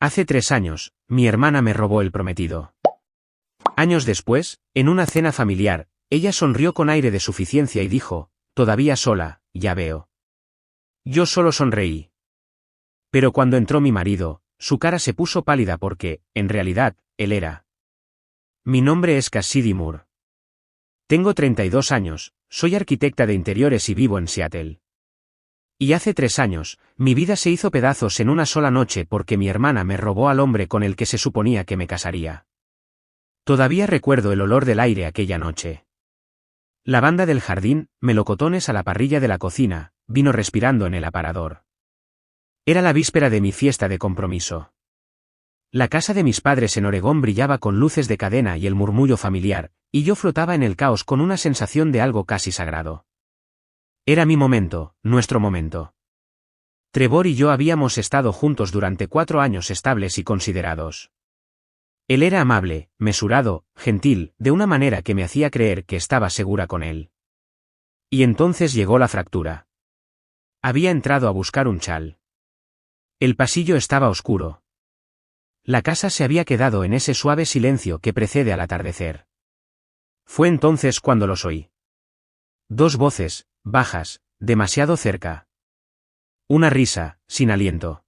Hace 3 años, mi hermana me robó el prometido. Años después, en una cena familiar, ella sonrió con aire de suficiencia y dijo, todavía sola, ya veo. Yo solo sonreí. Pero cuando entró mi marido, su cara se puso pálida porque, en realidad, él era. Mi nombre es Cassidy Moore. Tengo 32 años, soy arquitecta de interiores y vivo en Seattle. Y hace 3 años, mi vida se hizo pedazos en una sola noche porque mi hermana me robó al hombre con el que se suponía que me casaría. Todavía recuerdo el olor del aire aquella noche. Lavanda del jardín, melocotones a la parrilla de la cocina, vino respirando en el aparador. Era la víspera de mi fiesta de compromiso. La casa de mis padres en Oregón brillaba con luces de cadena y el murmullo familiar, y yo flotaba en el caos con una sensación de algo casi sagrado. Era mi momento, nuestro momento. Trevor y yo habíamos estado juntos durante 4 años estables y considerados. Él era amable, mesurado, gentil, de una manera que me hacía creer que estaba segura con él. Y entonces llegó la fractura. Había entrado a buscar un chal. El pasillo estaba oscuro. La casa se había quedado en ese suave silencio que precede al atardecer. Fue entonces cuando los oí. 2 voces, bajas, demasiado cerca. Una risa, sin aliento.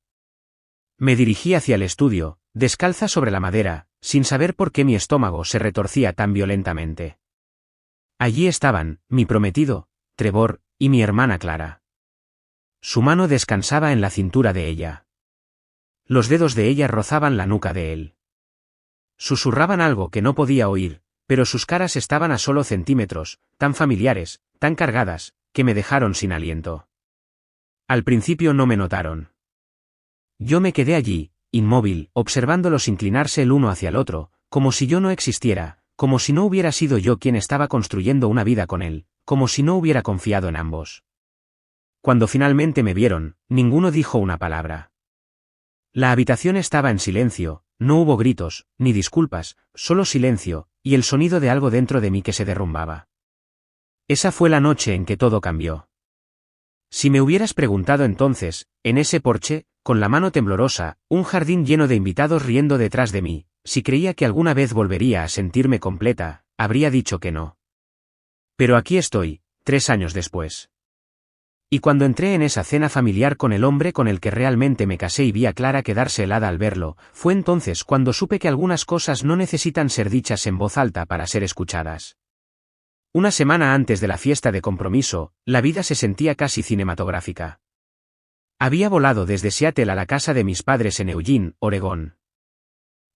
Me dirigí hacia el estudio, descalza sobre la madera, sin saber por qué mi estómago se retorcía tan violentamente. Allí estaban, mi prometido, Trevor, y mi hermana Clara. Su mano descansaba en la cintura de ella. Los dedos de ella rozaban la nuca de él. Susurraban algo que no podía oír, pero sus caras estaban a solo centímetros, tan familiares, tan cargadas, que me dejaron sin aliento. Al principio no me notaron. Yo me quedé allí, inmóvil, observándolos inclinarse el uno hacia el otro, como si yo no existiera, como si no hubiera sido yo quien estaba construyendo una vida con él, como si no hubiera confiado en ambos. Cuando finalmente me vieron, ninguno dijo una palabra. La habitación estaba en silencio, no hubo gritos, ni disculpas, solo silencio, y el sonido de algo dentro de mí que se derrumbaba. Esa fue la noche en que todo cambió. Si me hubieras preguntado entonces, en ese porche, con la mano temblorosa, un jardín lleno de invitados riendo detrás de mí, si creía que alguna vez volvería a sentirme completa, habría dicho que no. Pero aquí estoy, 3 años después. Y cuando entré en esa cena familiar con el hombre con el que realmente me casé y vi a Clara quedarse helada al verlo, fue entonces cuando supe que algunas cosas no necesitan ser dichas en voz alta para ser escuchadas. Una semana antes de la fiesta de compromiso, la vida se sentía casi cinematográfica. Había volado desde Seattle a la casa de mis padres en Eugene, Oregón.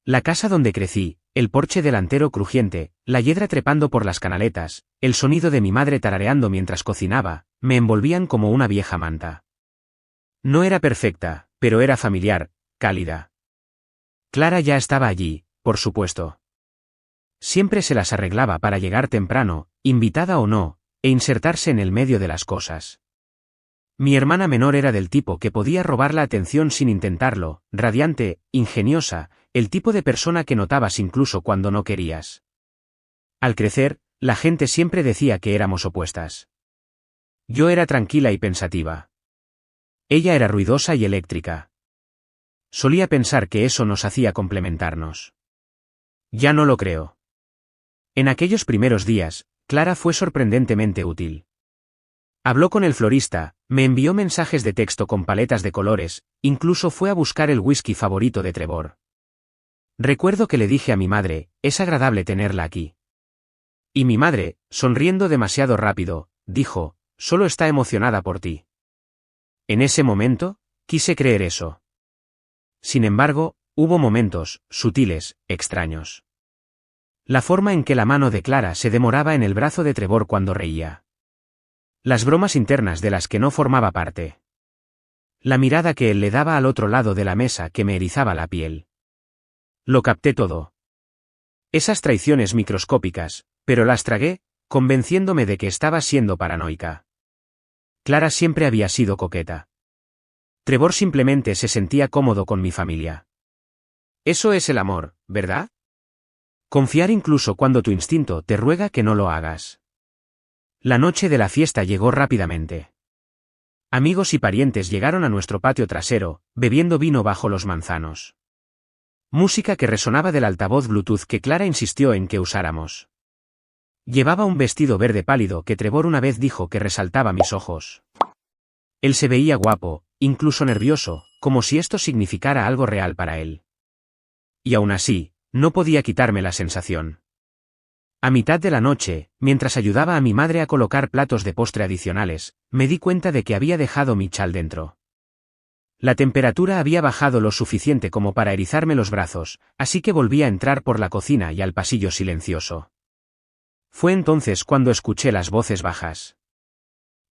La casa donde crecí, el porche delantero crujiente, la hiedra trepando por las canaletas, el sonido de mi madre tarareando mientras cocinaba, me envolvían como una vieja manta. No era perfecta, pero era familiar, cálida. Clara ya estaba allí, por supuesto. Siempre se las arreglaba para llegar temprano, invitada o no, e insertarse en el medio de las cosas. Mi hermana menor era del tipo que podía robar la atención sin intentarlo, radiante, ingeniosa, el tipo de persona que notabas incluso cuando no querías. Al crecer, la gente siempre decía que éramos opuestas. Yo era tranquila y pensativa. Ella era ruidosa y eléctrica. Solía pensar que eso nos hacía complementarnos. Ya no lo creo. En aquellos primeros días, Clara fue sorprendentemente útil. Habló con el florista, me envió mensajes de texto con paletas de colores, incluso fue a buscar el whisky favorito de Trevor. Recuerdo que le dije a mi madre, es agradable tenerla aquí. Y mi madre, sonriendo demasiado rápido, dijo, solo está emocionada por ti. En ese momento, quise creer eso. Sin embargo, hubo momentos, sutiles, extraños. La forma en que la mano de Clara se demoraba en el brazo de Trevor cuando reía. Las bromas internas de las que no formaba parte. La mirada que él le daba al otro lado de la mesa que me erizaba la piel. Lo capté todo. Esas traiciones microscópicas, pero las tragué, convenciéndome de que estaba siendo paranoica. Clara siempre había sido coqueta. Trevor simplemente se sentía cómodo con mi familia. Eso es el amor, ¿verdad? Confiar incluso cuando tu instinto te ruega que no lo hagas. La noche de la fiesta llegó rápidamente. Amigos y parientes llegaron a nuestro patio trasero, bebiendo vino bajo los manzanos. Música que resonaba del altavoz Bluetooth que Clara insistió en que usáramos. Llevaba un vestido verde pálido que Trevor una vez dijo que resaltaba mis ojos. Él se veía guapo, incluso nervioso, como si esto significara algo real para él. Y aún así, no podía quitarme la sensación. A mitad de la noche, mientras ayudaba a mi madre a colocar platos de postre adicionales, me di cuenta de que había dejado mi chal dentro. La temperatura había bajado lo suficiente como para erizarme los brazos, así que volví a entrar por la cocina y al pasillo silencioso. Fue entonces cuando escuché las voces bajas.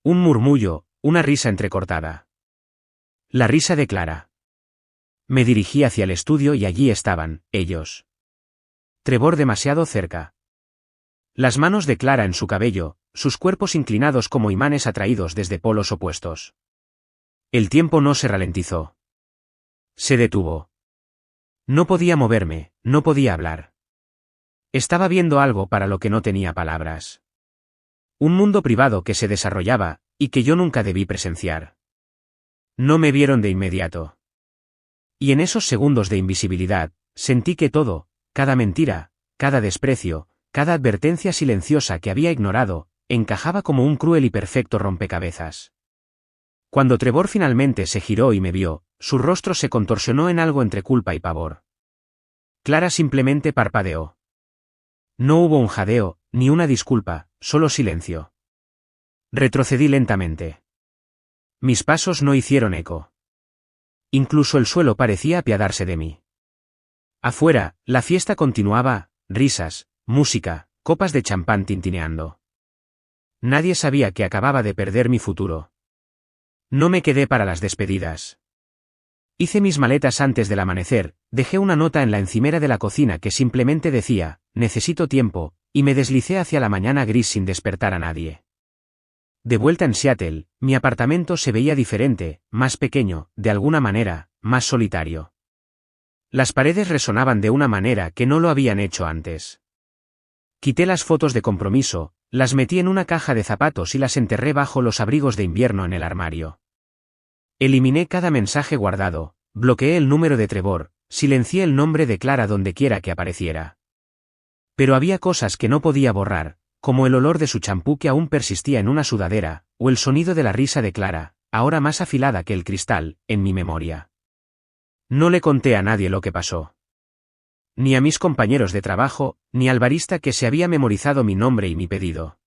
Un murmullo, una risa entrecortada. La risa de Clara. Me dirigí hacia el estudio y allí estaban, ellos. Trevor demasiado cerca. Las manos de Clara en su cabello, sus cuerpos inclinados como imanes atraídos desde polos opuestos. El tiempo no se ralentizó. Se detuvo. No podía moverme, no podía hablar. Estaba viendo algo para lo que no tenía palabras. Un mundo privado que se desarrollaba, y que yo nunca debí presenciar. No me vieron de inmediato. Y en esos segundos de invisibilidad, sentí que todo, cada mentira, cada desprecio, cada advertencia silenciosa que había ignorado, encajaba como un cruel y perfecto rompecabezas. Cuando Trevor finalmente se giró y me vio, su rostro se contorsionó en algo entre culpa y pavor. Clara simplemente parpadeó. No hubo un jadeo, ni una disculpa, solo silencio. Retrocedí lentamente. Mis pasos no hicieron eco. Incluso el suelo parecía apiadarse de mí. Afuera, la fiesta continuaba, risas, música, copas de champán tintineando. Nadie sabía que acababa de perder mi futuro. No me quedé para las despedidas. Hice mis maletas antes del amanecer, dejé una nota en la encimera de la cocina que simplemente decía, necesito tiempo, y me deslicé hacia la mañana gris sin despertar a nadie. De vuelta en Seattle, mi apartamento se veía diferente, más pequeño, de alguna manera, más solitario. Las paredes resonaban de una manera que no lo habían hecho antes. Quité las fotos de compromiso, las metí en una caja de zapatos y las enterré bajo los abrigos de invierno en el armario. Eliminé cada mensaje guardado, bloqueé el número de Trevor, silencié el nombre de Clara dondequiera que apareciera. Pero había cosas que no podía borrar, como el olor de su champú que aún persistía en una sudadera, o el sonido de la risa de Clara, ahora más afilada que el cristal, en mi memoria. No le conté a nadie lo que pasó. Ni a mis compañeros de trabajo, ni al barista que se había memorizado mi nombre y mi pedido.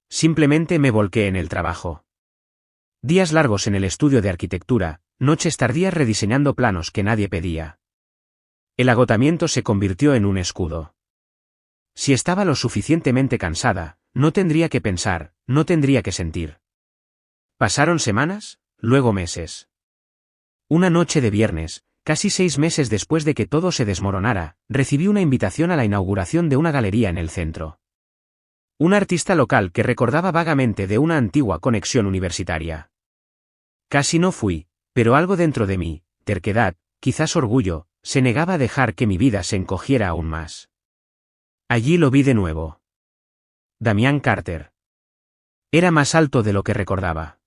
Simplemente me volqué en el trabajo. Días largos en el estudio de arquitectura, noches tardías rediseñando planos que nadie pedía. El agotamiento se convirtió en un escudo. Si estaba lo suficientemente cansada, no tendría que pensar, no tendría que sentir. Pasaron semanas, luego meses. Una noche de viernes, casi 6 meses después de que todo se desmoronara, recibí una invitación a la inauguración de una galería en el centro. Un artista local que recordaba vagamente de una antigua conexión universitaria. Casi no fui, pero algo dentro de mí, terquedad, quizás orgullo, se negaba a dejar que mi vida se encogiera aún más. Allí lo vi de nuevo. Damián Carter. Era más alto de lo que recordaba.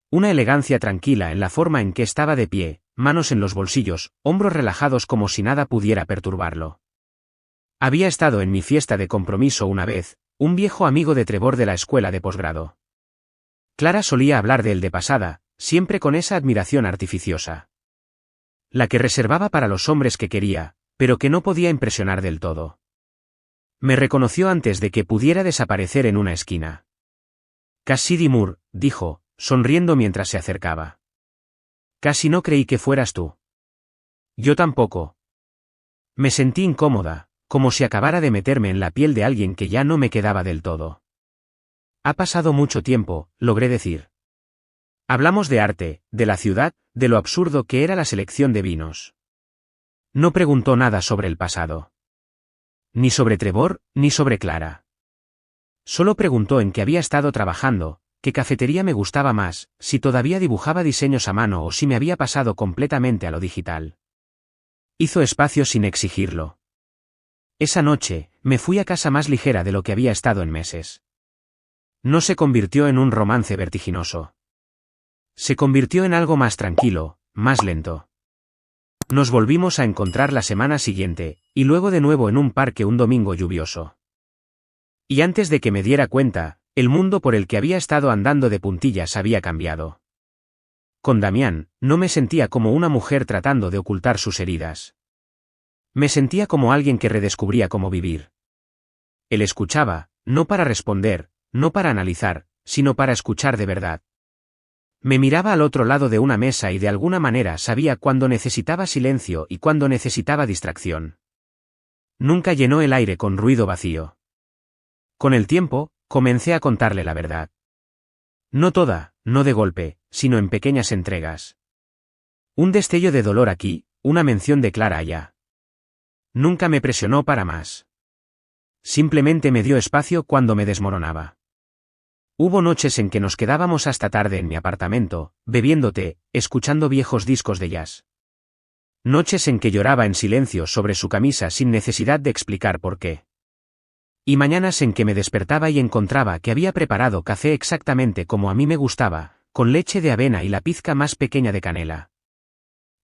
Una elegancia tranquila en la forma en que estaba de pie, manos en los bolsillos, hombros relajados como si nada pudiera perturbarlo. Había estado en mi fiesta de compromiso una vez, un viejo amigo de Trevor de la escuela de posgrado. Clara solía hablar de él de pasada, siempre con esa admiración artificiosa. La que reservaba para los hombres que quería, pero que no podía impresionar del todo. Me reconoció antes de que pudiera desaparecer en una esquina. Cassidy Moore, dijo, sonriendo mientras se acercaba. Casi no creí que fueras tú. Yo tampoco. Me sentí incómoda, como si acabara de meterme en la piel de alguien que ya no me quedaba del todo. Ha pasado mucho tiempo, logré decir. Hablamos de arte, de la ciudad, de lo absurdo que era la selección de vinos. No preguntó nada sobre el pasado. Ni sobre Trevor, ni sobre Clara. Solo preguntó en qué había estado trabajando, qué cafetería me gustaba más, si todavía dibujaba diseños a mano o si me había pasado completamente a lo digital. Hizo espacio sin exigirlo. Esa noche, me fui a casa más ligera de lo que había estado en meses. No se convirtió en un romance vertiginoso. Se convirtió en algo más tranquilo, más lento. Nos volvimos a encontrar la semana siguiente, y luego de nuevo en un parque un domingo lluvioso. Y antes de que me diera cuenta, el mundo por el que había estado andando de puntillas había cambiado. Con Damián, no me sentía como una mujer tratando de ocultar sus heridas. Me sentía como alguien que redescubría cómo vivir. Él escuchaba, no para responder, no para analizar, sino para escuchar de verdad. Me miraba al otro lado de una mesa y de alguna manera sabía cuándo necesitaba silencio y cuándo necesitaba distracción. Nunca llenó el aire con ruido vacío. Con el tiempo, comencé a contarle la verdad. No toda, no de golpe, sino en pequeñas entregas. Un destello de dolor aquí, una mención de Clara allá. Nunca me presionó para más. Simplemente me dio espacio cuando me desmoronaba. Hubo noches en que nos quedábamos hasta tarde en mi apartamento, bebiendo té, escuchando viejos discos de jazz. Noches en que lloraba en silencio sobre su camisa sin necesidad de explicar por qué. Y mañanas en que me despertaba y encontraba que había preparado café exactamente como a mí me gustaba, con leche de avena y la pizca más pequeña de canela.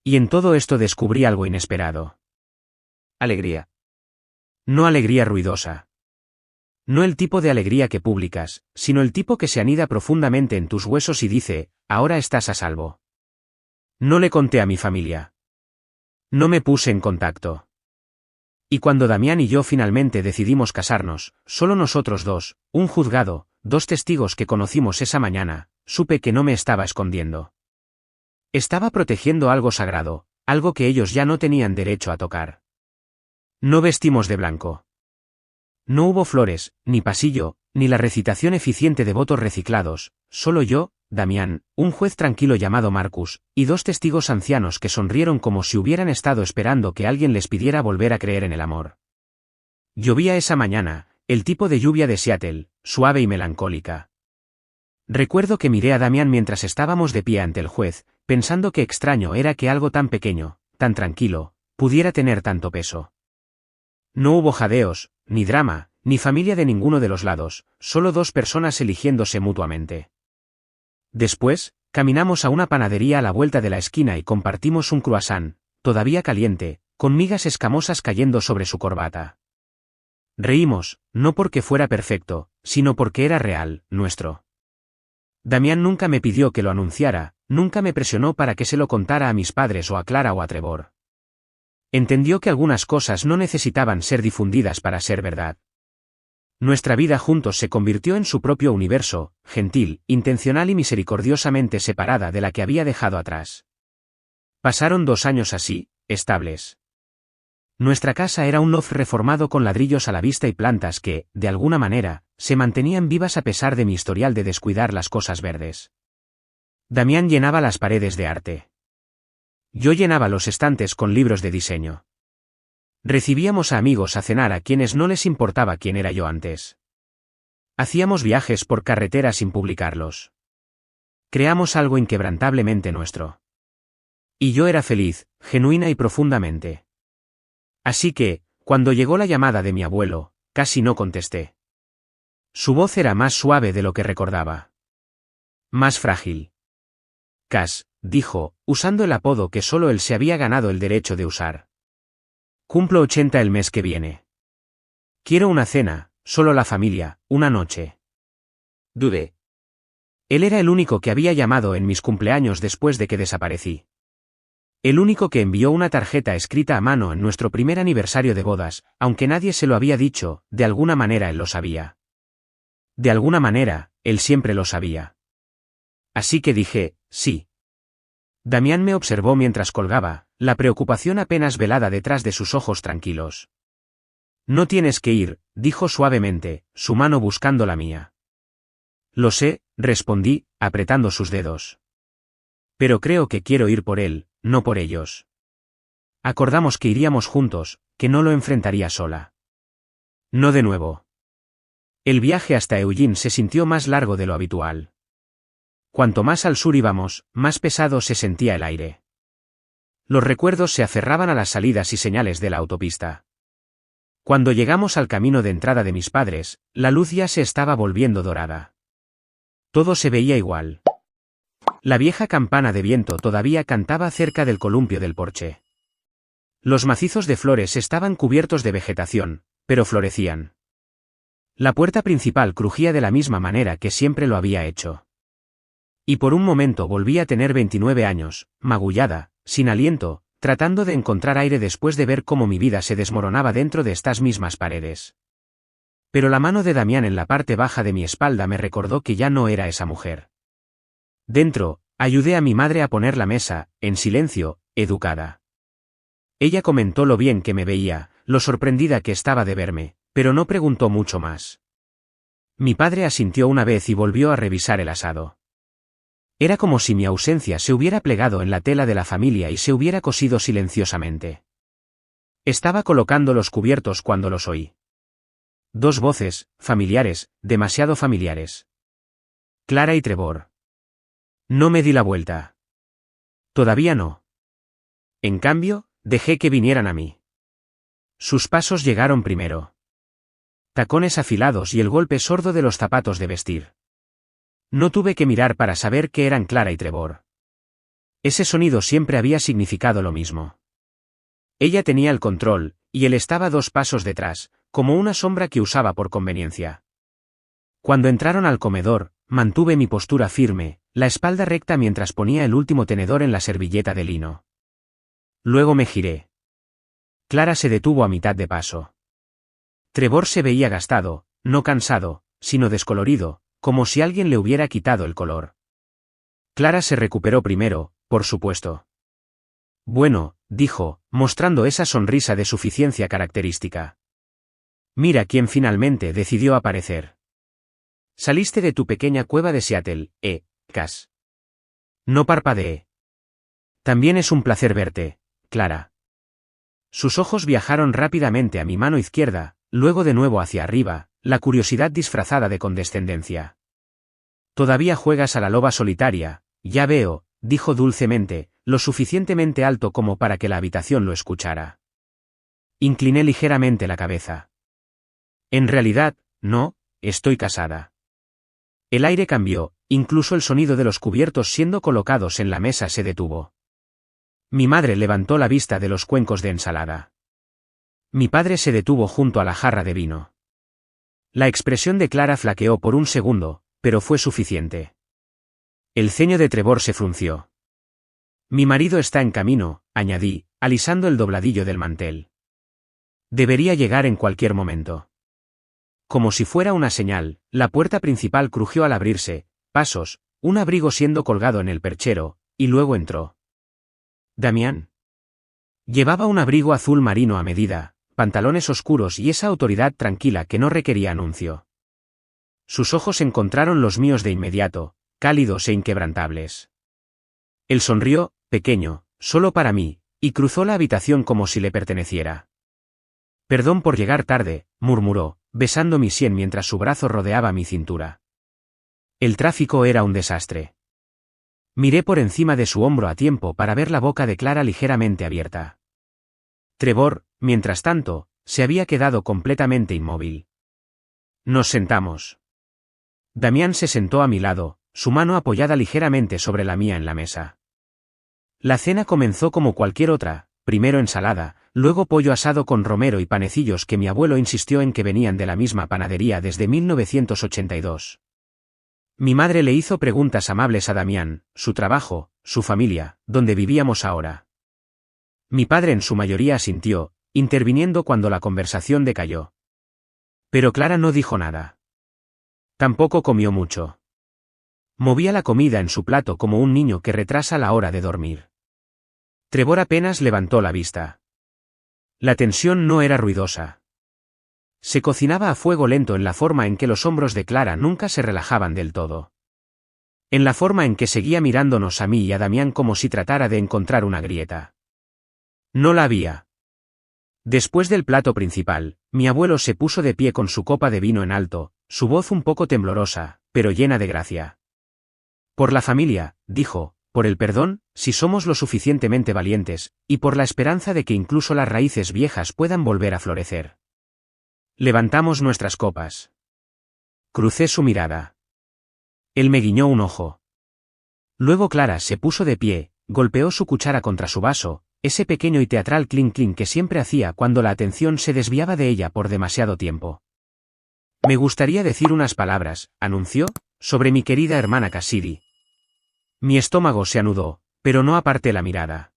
Y en todo esto descubrí algo inesperado. Alegría. No alegría ruidosa. No el tipo de alegría que publicas, sino el tipo que se anida profundamente en tus huesos y dice, ahora estás a salvo. No le conté a mi familia. No me puse en contacto. Y cuando Damián y yo finalmente decidimos casarnos, solo nosotros dos, un juzgado, dos testigos que conocimos esa mañana, supe que no me estaba escondiendo. Estaba protegiendo algo sagrado, algo que ellos ya no tenían derecho a tocar. No vestimos de blanco. No hubo flores, ni pasillo, ni la recitación eficiente de votos reciclados, solo yo, Damián, un juez tranquilo llamado Marcus, y dos testigos ancianos que sonrieron como si hubieran estado esperando que alguien les pidiera volver a creer en el amor. Llovía esa mañana, el tipo de lluvia de Seattle, suave y melancólica. Recuerdo que miré a Damián mientras estábamos de pie ante el juez, pensando que extraño era que algo tan pequeño, tan tranquilo, pudiera tener tanto peso. No hubo jadeos, ni drama, ni familia de ninguno de los lados, solo dos personas eligiéndose mutuamente. Después, caminamos a una panadería a la vuelta de la esquina y compartimos un croissant, todavía caliente, con migas escamosas cayendo sobre su corbata. Reímos, no porque fuera perfecto, sino porque era real, nuestro. Damián nunca me pidió que lo anunciara, nunca me presionó para que se lo contara a mis padres o a Clara o a Trevor. Entendió que algunas cosas no necesitaban ser difundidas para ser verdad. Nuestra vida juntos se convirtió en su propio universo, gentil, intencional y misericordiosamente separada de la que había dejado atrás. Pasaron 2 años así, estables. Nuestra casa era un loft reformado con ladrillos a la vista y plantas que, de alguna manera, se mantenían vivas a pesar de mi historial de descuidar las cosas verdes. Damián llenaba las paredes de arte. Yo llenaba los estantes con libros de diseño. Recibíamos a amigos a cenar a quienes no les importaba quién era yo antes. Hacíamos viajes por carretera sin publicarlos. Creamos algo inquebrantablemente nuestro. Y yo era feliz, genuina y profundamente. Así que, cuando llegó la llamada de mi abuelo, casi no contesté. Su voz era más suave de lo que recordaba. Más frágil. Cas, dijo, usando el apodo que solo él se había ganado el derecho de usar. Cumplo 80 el mes que viene. Quiero una cena, solo la familia, una noche. Dudé. Él era el único que había llamado en mis cumpleaños después de que desaparecí. El único que envió una tarjeta escrita a mano en nuestro primer aniversario de bodas, aunque nadie se lo había dicho, de alguna manera él lo sabía. De alguna manera, él siempre lo sabía. Así que dije, sí. Damián me observó mientras colgaba, la preocupación apenas velada detrás de sus ojos tranquilos. No tienes que ir, dijo suavemente, su mano buscando la mía. Lo sé, respondí, apretando sus dedos. Pero creo que quiero ir por él, no por ellos. Acordamos que iríamos juntos, que no lo enfrentaría sola. No de nuevo. El viaje hasta Eugene se sintió más largo de lo habitual. Cuanto más al sur íbamos, más pesado se sentía el aire. Los recuerdos se aferraban a las salidas y señales de la autopista. Cuando llegamos al camino de entrada de mis padres, la luz ya se estaba volviendo dorada. Todo se veía igual. La vieja campana de viento todavía cantaba cerca del columpio del porche. Los macizos de flores estaban cubiertos de vegetación, pero florecían. La puerta principal crujía de la misma manera que siempre lo había hecho. Y por un momento volví a tener 29 años, magullada, sin aliento, tratando de encontrar aire después de ver cómo mi vida se desmoronaba dentro de estas mismas paredes. Pero la mano de Damián en la parte baja de mi espalda me recordó que ya no era esa mujer. Dentro, ayudé a mi madre a poner la mesa, en silencio, educada. Ella comentó lo bien que me veía, lo sorprendida que estaba de verme, pero no preguntó mucho más. Mi padre asintió una vez y volvió a revisar el asado. Era como si mi ausencia se hubiera plegado en la tela de la familia y se hubiera cosido silenciosamente. Estaba colocando los cubiertos cuando los oí. Dos voces, familiares, demasiado familiares. Clara y Trevor. No me di la vuelta. Todavía no. En cambio, dejé que vinieran a mí. Sus pasos llegaron primero. Tacones afilados y el golpe sordo de los zapatos de vestir. No tuve que mirar para saber que eran Clara y Trevor. Ese sonido siempre había significado lo mismo. Ella tenía el control, y él estaba 2 pasos detrás, como una sombra que usaba por conveniencia. Cuando entraron al comedor, mantuve mi postura firme, la espalda recta mientras ponía el último tenedor en la servilleta de lino. Luego me giré. Clara se detuvo a mitad de paso. Trevor se veía gastado, no cansado, sino descolorido, como si alguien le hubiera quitado el color. Clara se recuperó primero, por supuesto. Bueno, dijo, mostrando esa sonrisa de suficiencia característica. Mira quién finalmente decidió aparecer. Saliste de tu pequeña cueva de Seattle, Cass. No parpadeé. También es un placer verte, Clara. Sus ojos viajaron rápidamente a mi mano izquierda, luego de nuevo hacia arriba, la curiosidad disfrazada de condescendencia. Todavía juegas a la loba solitaria, ya veo, dijo dulcemente, lo suficientemente alto como para que la habitación lo escuchara. Incliné ligeramente la cabeza. En realidad, no, estoy casada. El aire cambió, incluso el sonido de los cubiertos siendo colocados en la mesa se detuvo. Mi madre levantó la vista de los cuencos de ensalada. Mi padre se detuvo junto a la jarra de vino. La expresión de Clara flaqueó por un segundo, pero fue suficiente. El ceño de Trevor se frunció. Mi marido está en camino, añadí, alisando el dobladillo del mantel. Debería llegar en cualquier momento. Como si fuera una señal, la puerta principal crujió al abrirse, pasos, un abrigo siendo colgado en el perchero, y luego entró. Damián. Llevaba un abrigo azul marino a medida, pantalones oscuros y esa autoridad tranquila que no requería anuncio. Sus ojos encontraron los míos de inmediato, cálidos e inquebrantables. Él sonrió, pequeño, solo para mí, y cruzó la habitación como si le perteneciera. Perdón por llegar tarde, murmuró, besando mi sien mientras su brazo rodeaba mi cintura. El tráfico era un desastre. Miré por encima de su hombro a tiempo para ver la boca de Clara ligeramente abierta. Trevor, mientras tanto, se había quedado completamente inmóvil. Nos sentamos. Damián se sentó a mi lado, su mano apoyada ligeramente sobre la mía en la mesa. La cena comenzó como cualquier otra, primero ensalada, luego pollo asado con romero y panecillos que mi abuelo insistió en que venían de la misma panadería desde 1982. Mi madre le hizo preguntas amables a Damián, su trabajo, su familia, donde vivíamos ahora. Mi padre en su mayoría asintió, interviniendo cuando la conversación decayó. Pero Clara no dijo nada. Tampoco comió mucho. Movía la comida en su plato como un niño que retrasa la hora de dormir. Trevor apenas levantó la vista. La tensión no era ruidosa. Se cocinaba a fuego lento en la forma en que los hombros de Clara nunca se relajaban del todo. En la forma en que seguía mirándonos a mí y a Damián como si tratara de encontrar una grieta. No la había. Después del plato principal, mi abuelo se puso de pie con su copa de vino en alto, su voz un poco temblorosa, pero llena de gracia. Por la familia, dijo, por el perdón, si somos lo suficientemente valientes, y por la esperanza de que incluso las raíces viejas puedan volver a florecer. Levantamos nuestras copas. Crucé su mirada. Él me guiñó un ojo. Luego Clara se puso de pie, golpeó su cuchara contra su vaso, ese pequeño y teatral clink clink que siempre hacía cuando la atención se desviaba de ella por demasiado tiempo. Me gustaría decir unas palabras, anunció, sobre mi querida hermana Cassidy. Mi estómago se anudó, pero no aparté la mirada.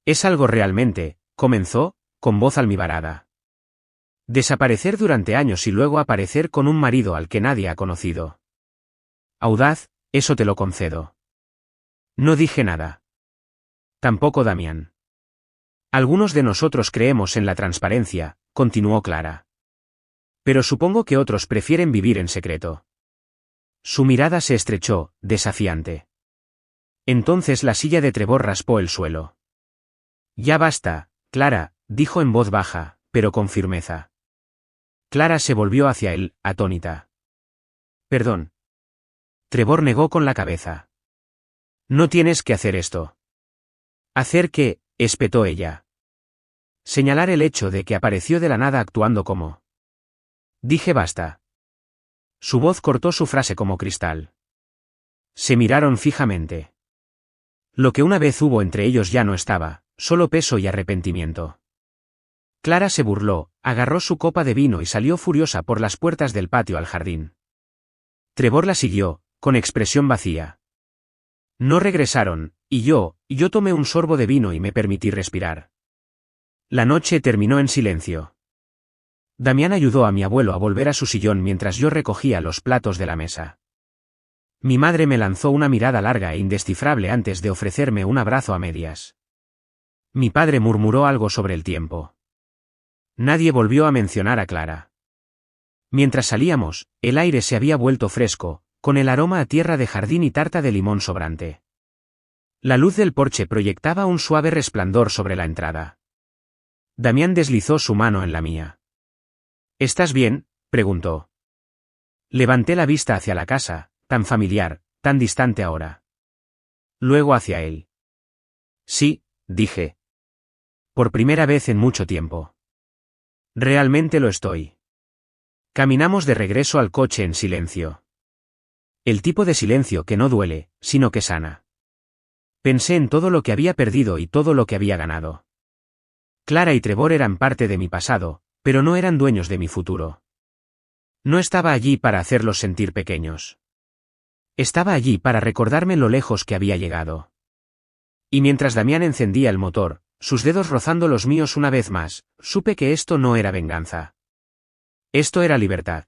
Es algo realmente, comenzó, con voz almibarada. Desaparecer durante años y luego aparecer con un marido al que nadie ha conocido. Audaz, eso te lo concedo. No dije nada. Tampoco Damián. Algunos de nosotros creemos en la transparencia, continuó Clara. Pero supongo que otros prefieren vivir en secreto. Su mirada se estrechó, desafiante. Entonces la silla de Trevor raspó el suelo. Ya basta, Clara, dijo en voz baja, pero con firmeza. Clara se volvió hacia él, atónita. Perdón. Trevor negó con la cabeza. No tienes que hacer esto. ¿Hacer qué?, espetó ella. Señalar el hecho de que apareció de la nada actuando como. Dije basta. Su voz cortó su frase como cristal. Se miraron fijamente. Lo que una vez hubo entre ellos ya no estaba, solo peso y arrepentimiento. Clara se burló, agarró su copa de vino y salió furiosa por las puertas del patio al jardín. Trevor la siguió, con expresión vacía. No regresaron, y yo tomé un sorbo de vino y me permití respirar. La noche terminó en silencio. Damián ayudó a mi abuelo a volver a su sillón mientras yo recogía los platos de la mesa. Mi madre me lanzó una mirada larga e indescifrable antes de ofrecerme un abrazo a medias. Mi padre murmuró algo sobre el tiempo. Nadie volvió a mencionar a Clara. Mientras salíamos, el aire se había vuelto fresco, con el aroma a tierra de jardín y tarta de limón sobrante. La luz del porche proyectaba un suave resplandor sobre la entrada. Damián deslizó su mano en la mía. ¿Estás bien?, preguntó. Levanté la vista hacia la casa, tan familiar, tan distante ahora. Luego hacia él. Sí, dije. Por primera vez en mucho tiempo. Realmente lo estoy. Caminamos de regreso al coche en silencio. El tipo de silencio que no duele, sino que sana. Pensé en todo lo que había perdido y todo lo que había ganado. Clara y Trevor eran parte de mi pasado, pero no eran dueños de mi futuro. No estaba allí para hacerlos sentir pequeños. Estaba allí para recordarme lo lejos que había llegado. Y mientras Damián encendía el motor, sus dedos rozando los míos una vez más, supe que esto no era venganza. Esto era libertad.